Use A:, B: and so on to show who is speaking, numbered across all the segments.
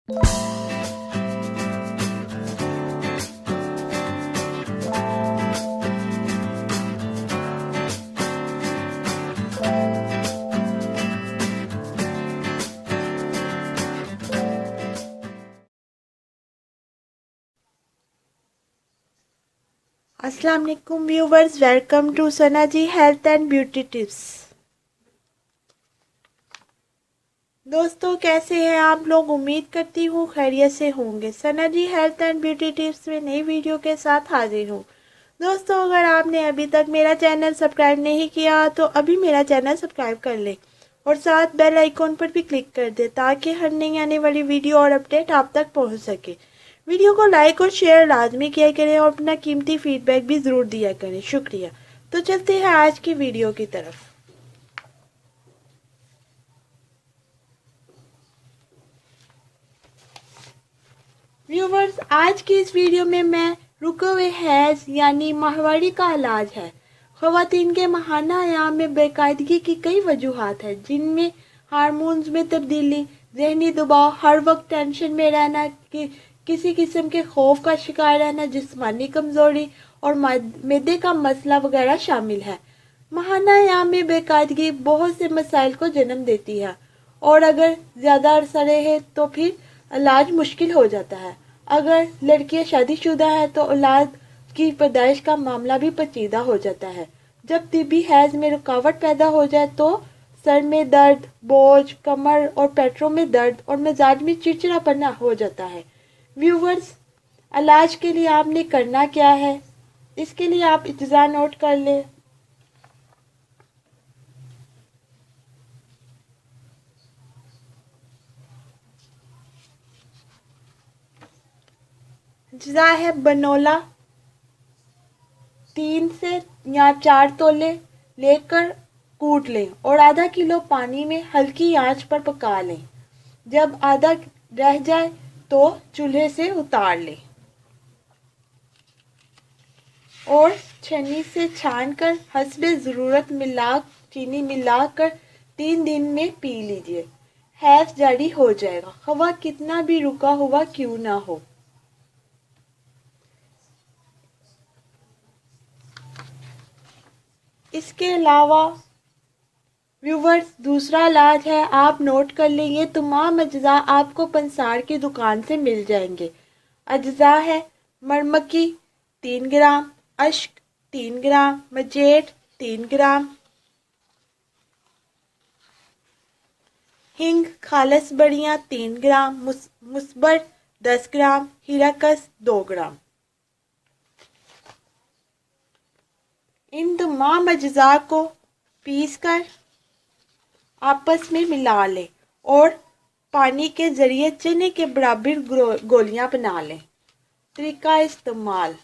A: अस्सलाम वालेकुम viewers, welcome to Sana ji health and beauty tips. दोस्तों, कैसे हैं आप लोग? उम्मीद करती हूँ खैरियत से होंगे। सना ji health and beauty tips में नई वीडियो के साथ हाजिर हूँ। दोस्तों, अगर आपने अभी तक मेरा चैनल सब्सक्राइब नहीं किया तो अभी मेरा चैनल सब्सक्राइब कर लें और साथ बेल आइकॉन पर भी क्लिक कर दें ताकि हर नई आने वाली वीडियो और अपडेट आप तक पहुँच सके। वीडियो को लाइक और शेयर लाजमी किया करें और अपना कीमती फीडबैक भी ज़रूर दिया करें। शुक्रिया। तो चलते हैं आज की वीडियो की तरफ। व्यूवर्स, आज की इस वीडियो में मैं रुके हुए हैज़ यानी माहवारी का इलाज है। ख़वातीन के माहाना आयाम में बेकायदगी की कई वजूहात हैं, जिनमें हार्मोन्स में तब्दीली, ज़हनी दबाव, हर वक्त टेंशन में रहना, किसी किस्म के खौफ का शिकार रहना, जिस्मानी कमज़ोरी और मैदे का मसला वगैरह शामिल है। माहाना आयाम में बेकायदगी बहुत से मसाइल को जन्म देती है और अगर ज़्यादा अरसा रहे तो फिर इलाज मुश्किल हो जाता है। अगर लड़कियां शादीशुदा है तो औलाद की पैदाइश का मामला भी पेचीदा हो जाता है। जब तिबी हैज में रुकावट पैदा हो जाए तो सर में दर्द, बोझ, कमर और पेटों में दर्द और मिजाज में चिड़चिड़ापना हो जाता है। व्यूवर्स, इलाज के लिए आपने करना क्या है, इसके लिए आप इत्ज़ा नोट कर लें। इत्ज़ा है बनोला 3 से या 4 तोले लेकर कूट लें और आधा किलो पानी में हल्की आंच पर पका लें। जब आधा रह जाए तो चूल्हे से उतार लें और छन्नी से छानकर हस्बे ज़रूरत चीनी मिलाकर 3 दिन में पी लीजिए। हैज़ जारी हो जाएगा, हवा कितना भी रुका हुआ क्यों ना हो। इसके अलावा व्यूवर्स, दूसरा इलाज है, आप नोट कर लें। ये तमाम अज्जा आपको पंसार की दुकान से मिल जाएंगे। अज्जा है मरमक्खी 3 ग्राम, अश्क 3 ग्राम, मजेट 3 ग्राम, हिंग खालस बड़ियाँ 3 ग्राम, मुसबर 10 ग्राम, हीराकस 2 ग्राम। इन तमाम अज्जा को पीस कर आपस में मिला लें और पानी के जरिए चने के बराबर गोलियां बना लें। तरीका इस्तेमाल: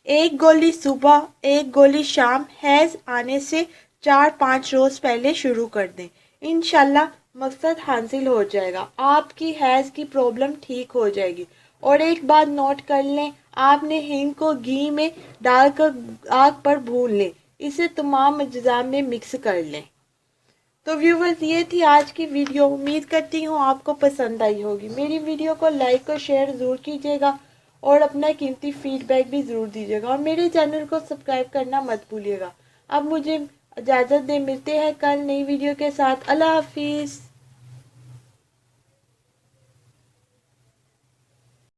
A: 1 गोली सुबह, 1 गोली शाम। हैज़ आने से 4-5 रोज पहले शुरू कर दें। इंशाल्लाह मकसद हासिल हो जाएगा, आपकी हैज़ की प्रॉब्लम ठीक हो जाएगी। और एक बात नोट कर लें, आपने हिंग को घी में डालकर आग पर भून लें, इसे तमाम अज्जा में मिक्स कर लें। तो व्यूवर्स, ये थी आज की वीडियो। उम्मीद करती हूँ आपको पसंद आई होगी। मेरी वीडियो को लाइक और शेयर ज़रूर कीजिएगा और अपना कीमती फीडबैक भी ज़रूर दीजिएगा और मेरे चैनल को सब्सक्राइब करना मत भूलिएगा। अब मुझे इजाज़त दें, मिलते हैं कल नई वीडियो के साथ। अल्लाह हाफिज़।